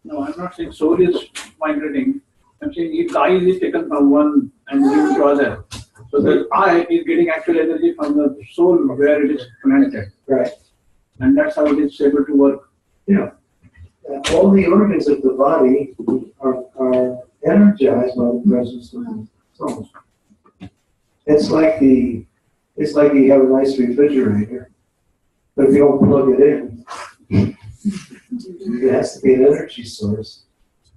No, I'm not saying soul is migrating. I'm saying if the eye is taken from one and given to other, so the eye is getting actual energy from the soul where it is planted. Right. And that's how it is able to work. Yeah. All the organs of the body are energized by the presence of the soul. It's like you have a nice refrigerator, but if you don't plug it in, it has to be an energy source.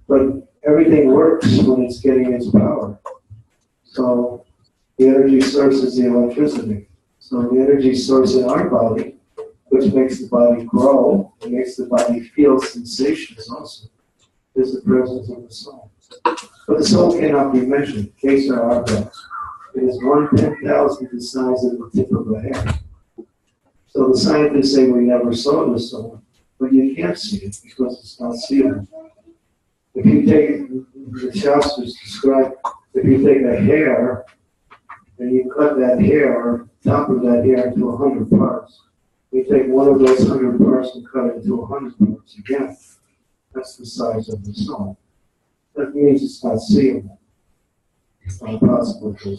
But everything works when it's getting its power. So the energy source is the electricity. So the energy source in our body, which makes the body grow, and makes the body feel sensations also, is the presence of the soul. But the soul cannot be measured. Case or arba. It is 1/10,000th the size of the tip of a hair. So the scientists say we never saw the soul, but you can't see it because it's not seeable. If you take, the Shastras describe, if you take a hair and you cut that hair, top of that hair into 100 parts, you take one of those 100 parts and cut it into 100 parts again. That's the size of the soul. That means it's not seeable. It's not possible to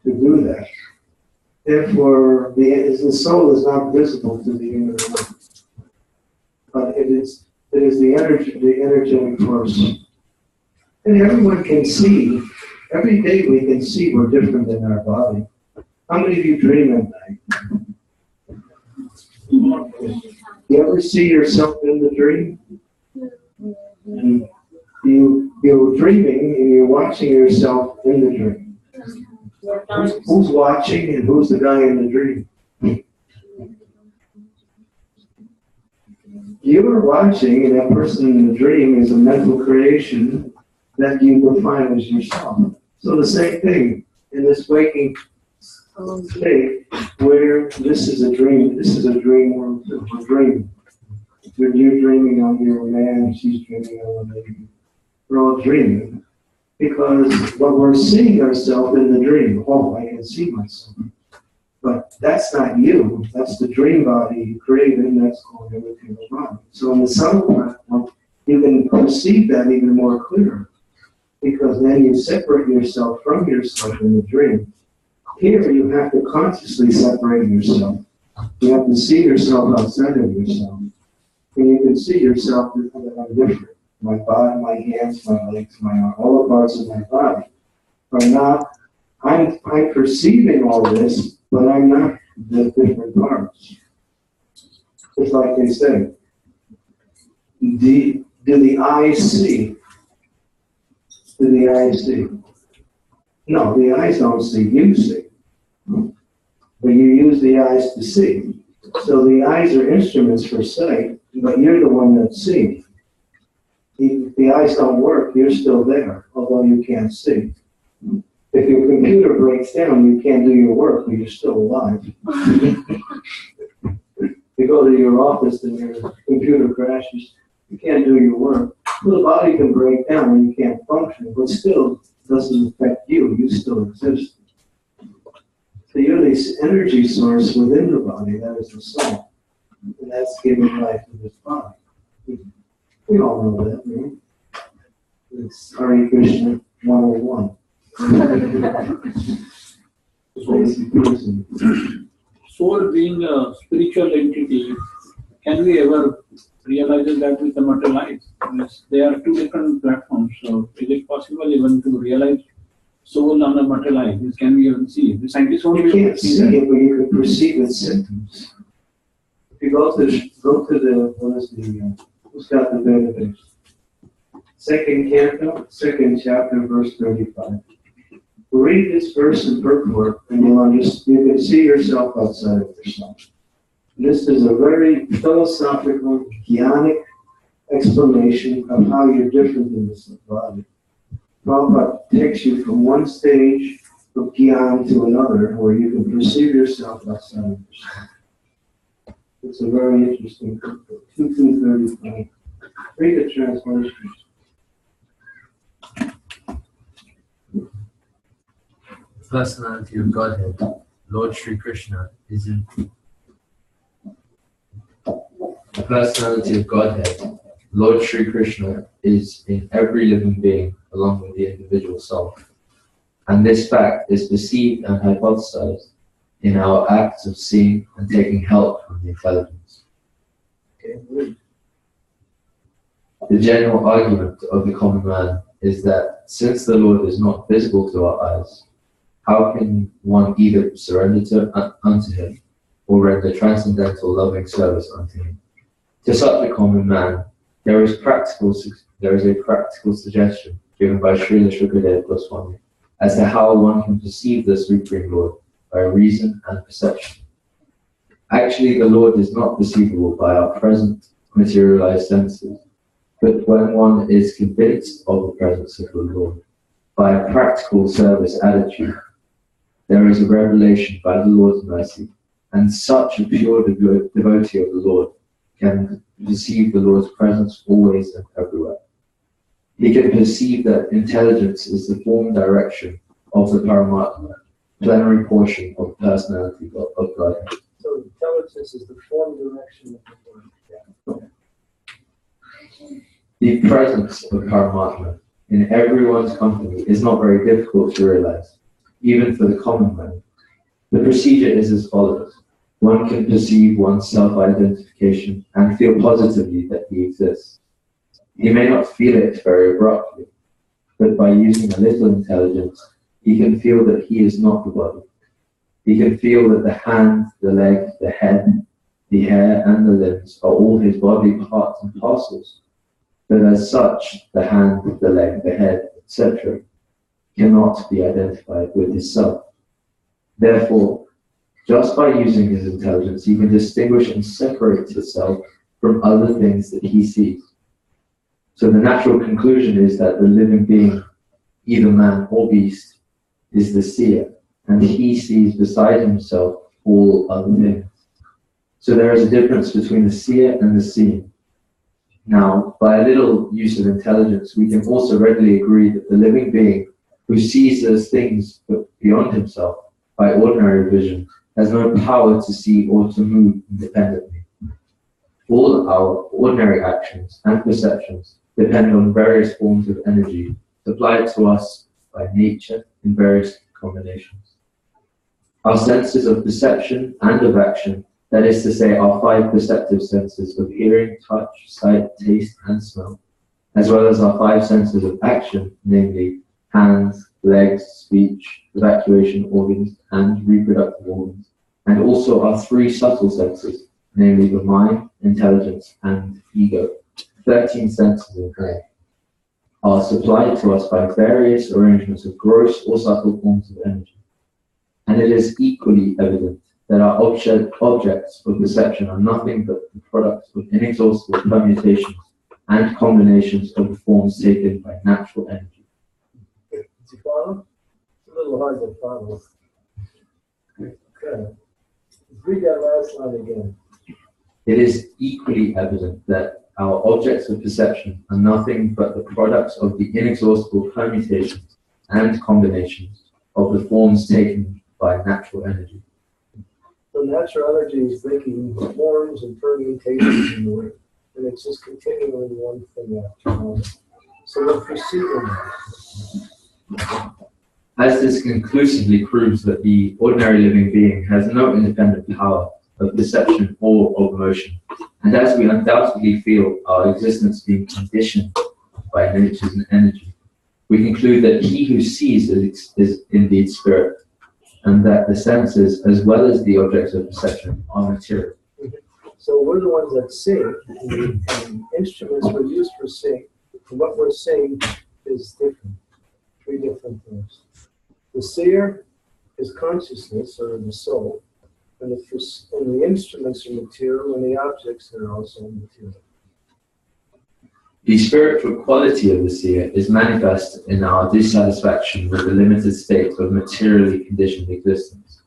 do that. Therefore, the soul is not visible to the human eye. But it is the energetic force. And everyone can see, every day we can see we're different in our body. How many of you dream at night? You ever see yourself in the dream? And you're dreaming and you're watching yourself in the dream. Who's watching and who's the guy in the dream? you're watching, and that person in the dream is a mental creation that you define as yourself. So the same thing in this waking state, where this is a dream world, we're dreaming. You're dreaming on your man, she's dreaming on a lady. We're all dreaming. Because what we're seeing ourselves in the dream, oh, I can see myself. But that's not you. That's the dream body you created, and that's called everything around. So in the subtle platform, you can perceive that even more clearly. Because then you separate yourself from yourself in the dream. Here, you have to consciously separate yourself. You have to see yourself outside of yourself. And you can see yourself as different. My body, my hands, my legs, my arms, all the parts of my body are not, I'm perceiving all this, but I'm not the different parts. Just like they say, do the eyes see? Do the eyes see? No, the eyes don't see, you see. But you use the eyes to see. So the eyes are instruments for sight, but you're the one that's seeing. If the eyes don't work, you're still there, although you can't see. If your computer breaks down, you can't do your work, but you're still alive. You go to your office and your computer crashes, you can't do your work. Well, the body can break down and you can't function, but still doesn't affect you. You still exist. So you're this energy source within the body, that is the soul. And that's giving life to this body. We all know that, right? It's Hare Krishna 101. Soul being a spiritual entity, can we ever realize that with the material eyes? There are two different platforms, so is it possible even to realize soul on the material eye? This can we even see? The scientists won't You can't see it, but you can perceive its symptoms. If you go to the who's got the database? Second canto, second chapter, verse 35. Read this verse in purport, and you can see yourself outside of yourself. This is a very philosophical, jnanic explanation of how you're different in this body. Prabhupada takes you from one stage of jnana to another, where you can perceive yourself outside of yourself. It's a very interesting purport. 2235. Read the translation. The personality of Godhead, Lord Sri Krishna, is in the personality of Godhead, Lord Sri Krishna, is in every living being along with the individual soul. And this fact is perceived and hypothesized in our acts of seeing and taking help from the intelligence. The general argument of the common man is that since the Lord is not visible to our eyes, how can one either surrender unto him or render transcendental loving service unto him? To such a common man, there is a practical suggestion given by Srila Shukadev Goswami as to how one can perceive the Supreme Lord by reason and perception. Actually, the Lord is not perceivable by our present materialized senses, but when one is convinced of the presence of the Lord by a practical service attitude, there is a revelation by the Lord's mercy, and such a pure devotee of the Lord can perceive the Lord's presence always and everywhere. He can perceive that intelligence is the form direction of the Paramatma, plenary portion of the personality of God. So intelligence is the form direction of the Lord. The presence of Paramatma in everyone's company is not very difficult to realize, even for the common man. The procedure is as follows. One can perceive one's self-identification and feel positively that he exists. He may not feel it very abruptly, but by using a little intelligence, he can feel that he is not the body. He can feel that the hand, the leg, the head, the hair, and the limbs are all his body parts and parcels. But as such, the hand, the leg, the head, etc., cannot be identified with his self. Therefore, just by using his intelligence, he can distinguish and separate himself from other things that he sees. So the natural conclusion is that the living being, either man or beast, is the seer, and he sees beside himself all other things. So there is a difference between the seer and the seen. Now, by a little use of intelligence, we can also readily agree that the living being who sees those things beyond himself by ordinary vision has no power to see or to move independently. All our ordinary actions and perceptions depend on various forms of energy supplied to us by nature in various combinations. Our senses of perception and of action, that is to say, our 5 perceptive senses of hearing, touch, sight, taste, and smell, as well as our 5 senses of action, namely hands, legs, speech, evacuation organs, and reproductive organs, and also our 3 subtle senses, namely the mind, intelligence, and ego, 13 senses in claim, are supplied to us by various arrangements of gross or subtle forms of energy. And it is equally evident that our objects of perception are nothing but the products of inexhaustible permutations and combinations of the forms taken by natural energy. Did you follow? It's a little hard to follow. Okay. Read that last line again. It is equally evident that our objects of perception are nothing but the products of the inexhaustible permutations and combinations of the forms taken by natural energy. So natural energy is making forms and permutations in the way, and it's just continually one thing after another. So we're perceiving that. As this conclusively proves that the ordinary living being has no independent power of perception or of emotion, and as we undoubtedly feel our existence being conditioned by nature's energy, we conclude that he who sees is indeed spirit, and that the senses, as well as the objects of perception, are material. So we're the ones that sing, and instruments we're used for singing. And what we're saying is different, 3 different things. The seer is consciousness, or the soul, and the instruments are material, and the objects are also material. The spiritual quality of the seer is manifest in our dissatisfaction with the limited state of materially conditioned existence.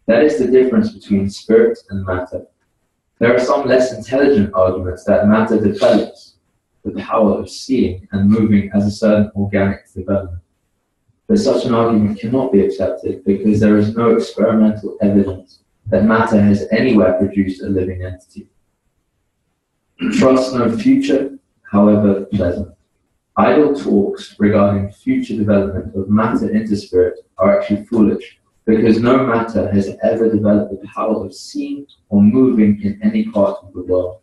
That is the difference between spirit and matter. There are some less intelligent arguments that matter develops the power of seeing and moving as a certain organic development. But such an argument cannot be accepted because there is no experimental evidence that matter has anywhere produced a living entity. Trust no future, however pleasant. Idle talks regarding future development of matter into spirit are actually foolish, because no matter has ever developed the power of seeing or moving in any part of the world.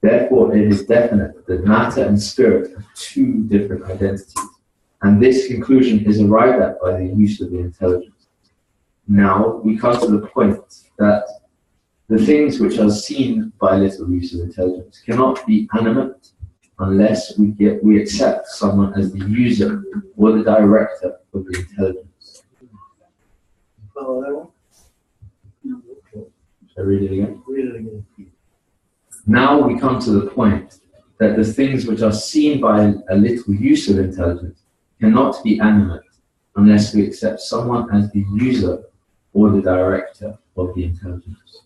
Therefore, it is definite that matter and spirit are 2 different identities, and this conclusion is arrived at by the use of the intelligence. Now, we come to the point that the things which are seen by little use of intelligence cannot be animate unless we accept someone as the user or the director of the intelligence. Follow that one? Okay. Shall I read it again? Read it again. Now we come to the point that the things which are seen by a little use of intelligence cannot be animate unless we accept someone as the user or the director of the intelligence.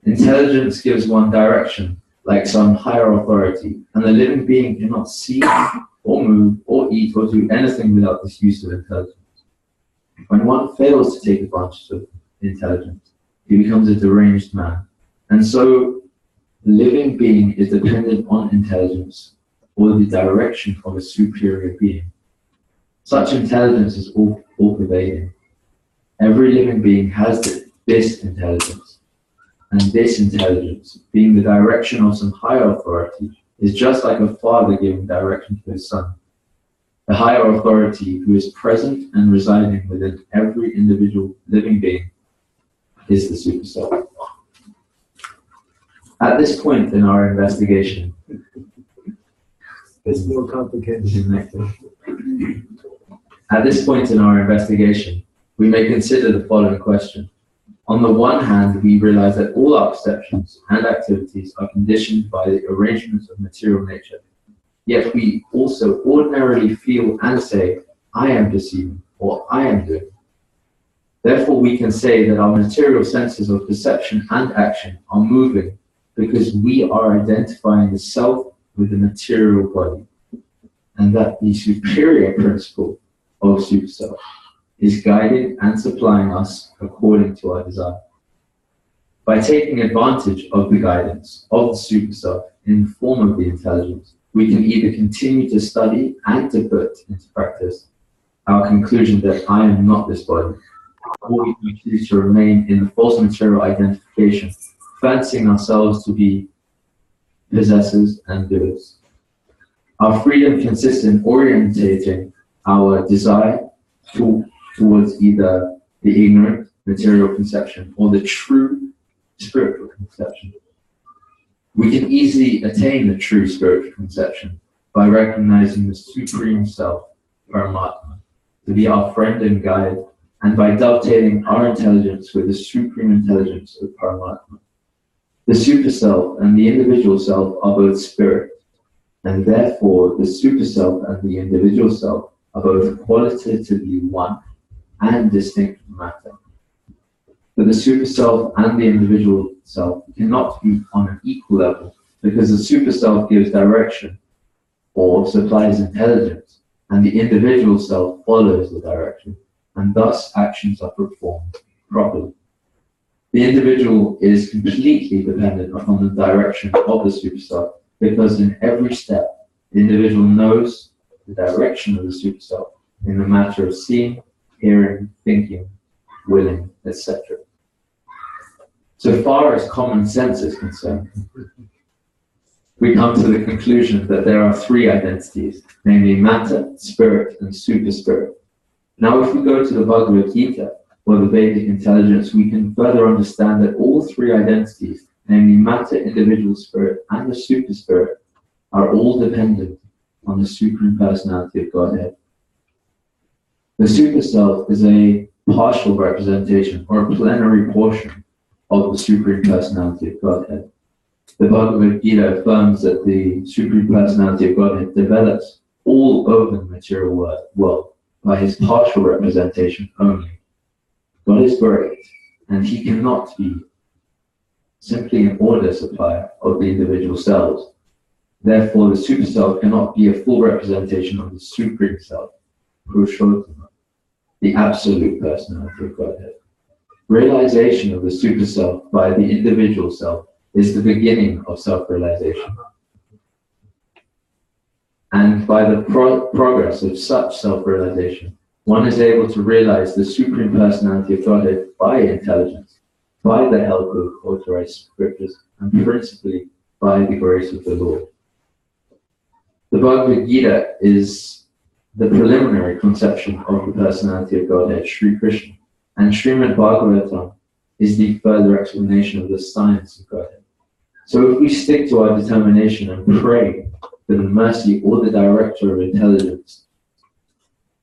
Intelligence gives one direction, like some higher authority, and the living being cannot see or move or eat or do anything without this use of intelligence. When one fails to take advantage of intelligence, he becomes a deranged man. And so, the living being is dependent on intelligence or the direction of a superior being. Such intelligence is all-pervading. Every living being has this intelligence. And this intelligence, being the direction of some higher authority, is just like a father giving direction to his son. The higher authority, who is present and residing within every individual living being, is the supersoul. At this point in our investigation, It's more complicated. Nectar. At this point in our investigation, we may consider the following question. On the one hand, we realize that all our perceptions and activities are conditioned by the arrangements of material nature. Yet we also ordinarily feel and say, I am perceiving, or I am doing. Therefore, we can say that our material senses of perception and action are moving because we are identifying the self with the material body, and that the superior principle of superself is guiding and supplying us according to our desire. By taking advantage of the guidance of the superself in the form of the intelligence, we can either continue to study and to put into practice our conclusion that I am not this body, or we can choose to remain in the false material identification, fancying ourselves to be possessors and doers. Our freedom consists in orientating our desire towards either the ignorant material conception or the true spiritual conception. We can easily attain the true spiritual conception by recognizing the Supreme Self, Paramatma, to be our friend and guide, and by dovetailing our intelligence with the Supreme Intelligence of Paramatma. The Super Self and the individual self are both spirit, and therefore the Super Self and the individual self are both qualitatively one and distinct from matter. But the Super Self and the individual self cannot be on an equal level because the Super Self gives direction or supplies intelligence, and the individual self follows the direction, and thus actions are performed properly. The individual is completely dependent upon the direction of the Super Self because in every step, the individual knows the direction of the Super Self in the matter of seeing, hearing, thinking, willing, etc. So far as common sense is concerned, we come to the conclusion that there are three identities, namely matter, spirit, and super spirit. Now, if we go to the Bhagavad Gita, or the Vedic intelligence, we can further understand that all three identities, namely matter, individual spirit, and the super spirit, are all dependent on the Supreme Personality of Godhead. The Super Self is a partial representation or a plenary portion of the Supreme Personality of Godhead. The Bhagavad Gita affirms that the Supreme Personality of Godhead develops all over the material world by his partial representation only. God is great, and he cannot be simply an order supplier of the individual cells. Therefore, the Super Self cannot be a full representation of the Supreme Self, Purushottama, the absolute personality of Godhead. Realization of the Super Self by the individual self is the beginning of self-realization. And by the progress of such self-realization, one is able to realize the Supreme Personality of Godhead by intelligence, by the help of authorized scriptures, and principally by the grace of the Lord. The Bhagavad Gita is the preliminary conception of the personality of Godhead, Sri Krishna, and Srimad Bhagavatam is the further explanation of the science of Godhead. So if we stick to our determination and pray for the mercy or the director of intelligence,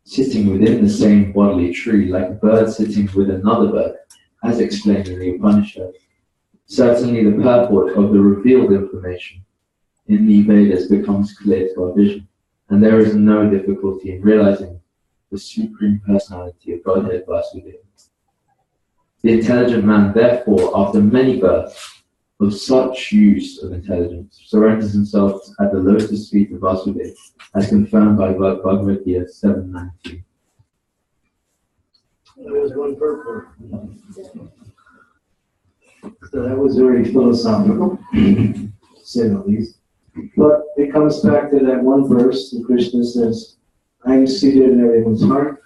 sitting within the same bodily tree, like a bird sitting with another bird, as explained in the Upanishad, certainly the purport of the revealed information in the Vedas becomes clear to our vision, and there is no difficulty in realizing the Supreme Personality of Godhead Vasudeva. The intelligent man, therefore, after many births of such use of intelligence, surrenders himself at the lotus feet of Vasudeva, as confirmed by Bhagavad Gita 7:19. There was one purport. So that was very philosophical, to say the least. But it comes back to that one verse, and Krishna says, I am seated in everyone's heart,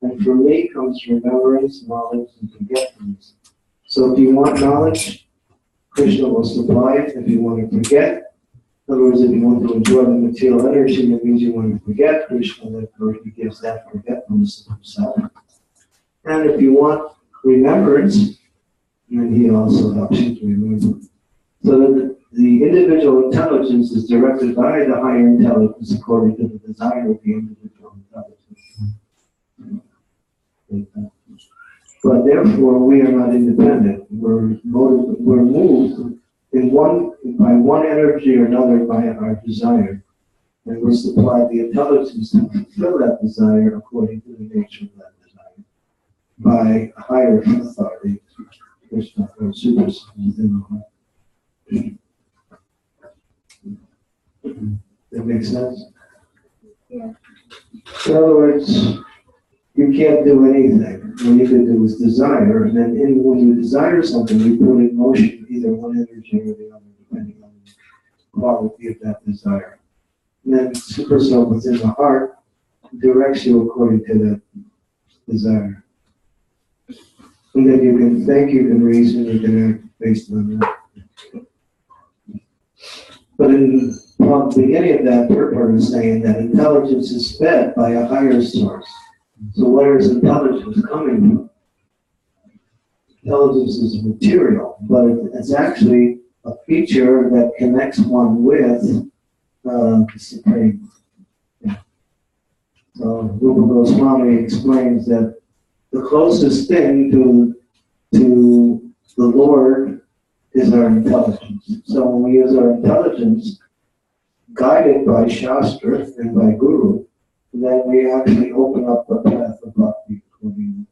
and from me comes remembrance, knowledge, and forgetfulness. So if you want knowledge, Krishna will supply it. If you want to forget, in other words, if you want to enjoy the material energy, that means you want to forget Krishna, therefore he gives that forgetfulness of himself. And if you want remembrance, then he also helps you to remember. So that the individual intelligence is directed by the higher intelligence according to the desire of the individual intelligence. but therefore we are not independent. We're moved by one energy or another by our desire. And we're supplied the intelligence to fulfill that desire according to the nature of that desire by a higher authority, Krishna, or super within the heart. That makes sense? Yeah. In other words, you can't do anything. All you can do is desire, and then when you desire something, you put in motion either one energy or the other, depending on the quality of that desire. And then super soul within the heart directs you according to that desire. And then you can think, you can reason, you can act based on that. But in the beginning of that, Purport is saying that intelligence is fed by a higher source. So where is intelligence coming from? Intelligence is material, but it's actually a feature that connects one with the Supreme. Yeah. So Rupa Goswami explains that the closest thing to the Lord is our intelligence. So when we use our intelligence, guided by Shastra and by Guru, then we actually open up the path of bhakti accordingly.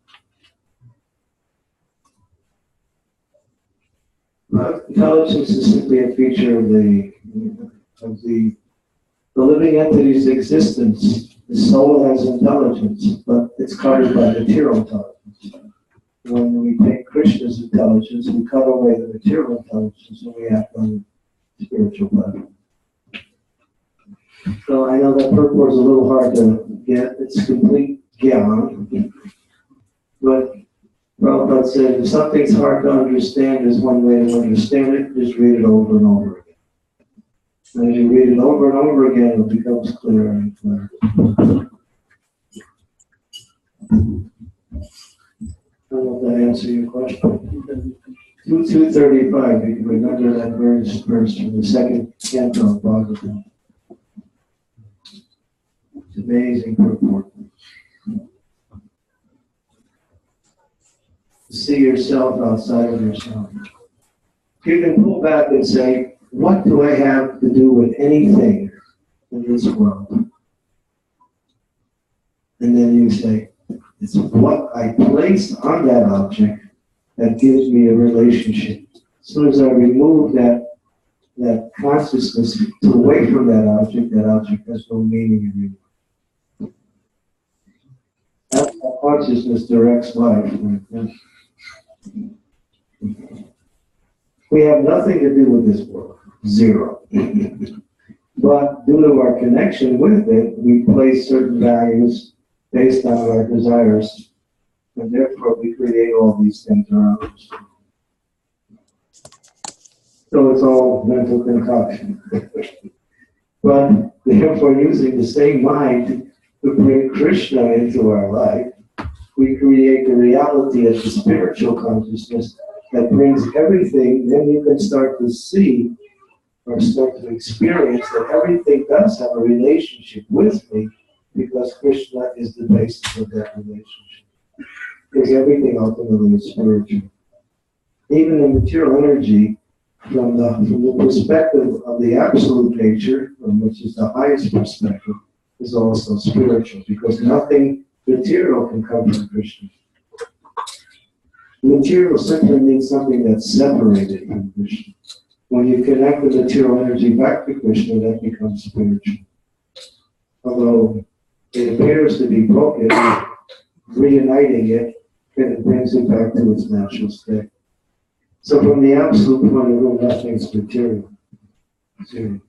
Intelligence is simply a feature of the living entity's existence. The soul has intelligence, but it's covered by material intelligence. When we take Krishna's intelligence, we cut away the material intelligence and we act on the spiritual level. So I know that purport is a little hard to get. It's complete gyan. But Prabhupada said, if something's hard to understand, there's one way to understand it, just read it over and over again. And as you read it over and over again, it becomes clearer and clearer. I don't know if that answers your question. 235, you can remember that verse from the second canto of Bhagavatam. It's amazing purport. To see yourself outside of yourself. You can pull back and say, what do I have to do with anything in this world? And then you say, it's what I place on that object that gives me a relationship. As soon as I remove that consciousness away from that object has no meaning anymore. That's how consciousness directs life. We have nothing to do with this world. Zero. But due to our connection with it, we place certain values based on our desires, and therefore we create all these things around us. So it's all mental concoction. But therefore, using the same mind to bring Krishna into our life, we create the reality of the spiritual consciousness that brings everything. Then you can start to see or start to experience that everything does have a relationship with me, because Krishna is the basis of that relationship. Because everything ultimately is spiritual. Even the material energy, from the perspective of the absolute nature, which is the highest perspective, is also spiritual, because nothing material can come from Krishna. Material simply means something that's separated from Krishna. When you connect the material energy back to Krishna, that becomes spiritual. Although it appears to be broken, reuniting it, and it brings it back to its natural state. So from the absolute point of view, nothing's material. Zero.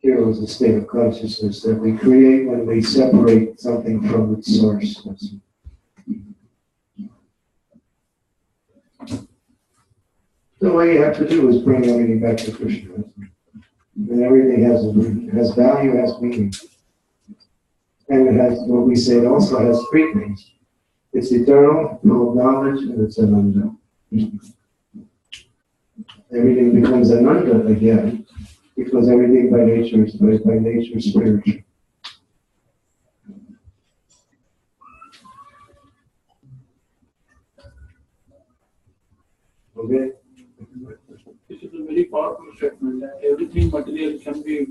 Material is a state of consciousness that we create when we separate something from its source. So what you have to do is bring everything back to Krishna. And everything has value, has meaning. And it has, what we say, it also has three things. It's eternal, full of knowledge, and it's ananda. Everything becomes ananda again, because everything by nature is spiritual. Okay? This is a very powerful statement that everything material can be,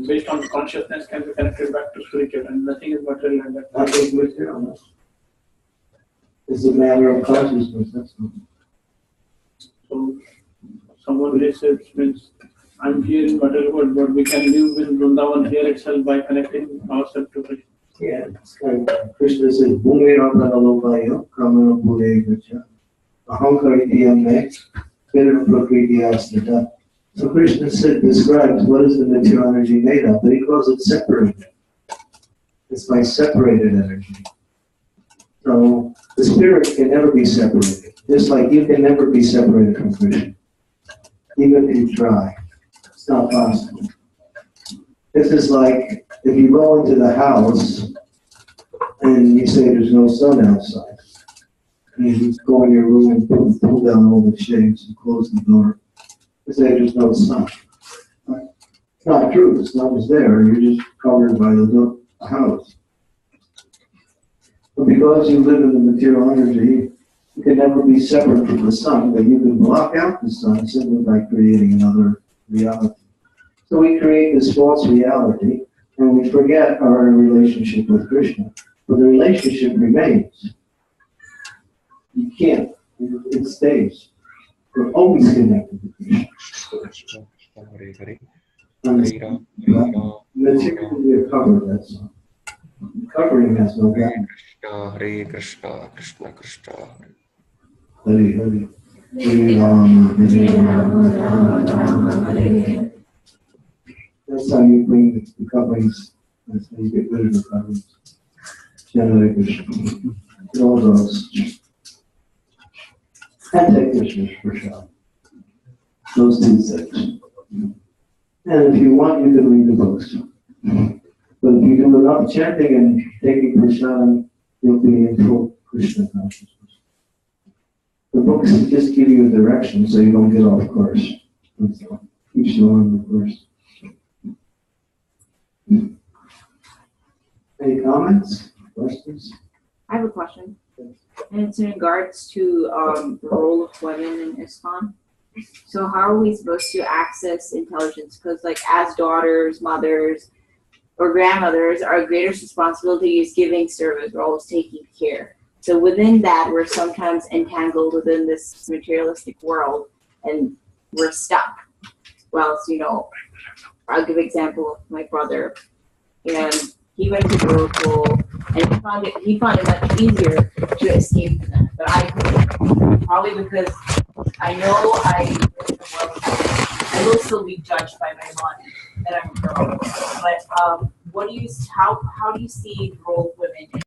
based on consciousness, can be connected back to spiritual, and nothing is material and that. Nothing material. It's a matter of consciousness, that's all. So, someone research means, I'm here in material world, but we can live in Vrindavan here itself by connecting ourselves to Krishna. Yeah, it's kind of, Krishna says, Bhumirapanalopaya, Kamana Pure Gacha, Ahankaritiyam me, Veram Prakriti. So Krishna said, describes what is the material energy made of, but he calls it separated. It's by separated energy. So the spirit can never be separated, just like you can never be separated from Krishna. Even if you try, it's not possible. This is like if you go into the house and you say there's no sun outside, and you go in your room and pull down all the shades and close the door, you say there's no sun. It's not true, the sun is there, you're just covered by the house. But because you live in the material energy, you can never be separate from the sun, but you can block out the sun simply by creating another reality. So we create this false reality, and we forget our relationship with Krishna. But the relationship remains. You can't. It stays. We're always connected to Krishna. Materially, we're covered, that's all. Covering has no value. Hare Krishna, Krishna Krishna. Hare Hare. Hare Rama, Hare Rama, Hare Hare. That's how you bring the coverings. That's how you get rid of the coverings. Hare Krishna. All those. Anti-Krishna for sure. Those two things. And if you want, you can read the books. But if you do enough chanting and taking Krishna, you'll be in full Krishna consciousness. The books just give you a direction so you don't get off course. Keeps you on the course. Any comments? Questions? I have a question. And it's in regards to the role of women in ISKCON. So how are we supposed to access intelligence? Because like as daughters, mothers, or grandmothers, our greatest responsibility is giving service. We're always taking care. So within that, we're sometimes entangled within this materialistic world, and we're stuck. Well, so, you know, I'll give an example of my brother, and he went to Gurukul, and he found it much easier to escape from that. But I couldn't, probably because I know I will still be judged by my body that I'm a girl. But how do you see the role of women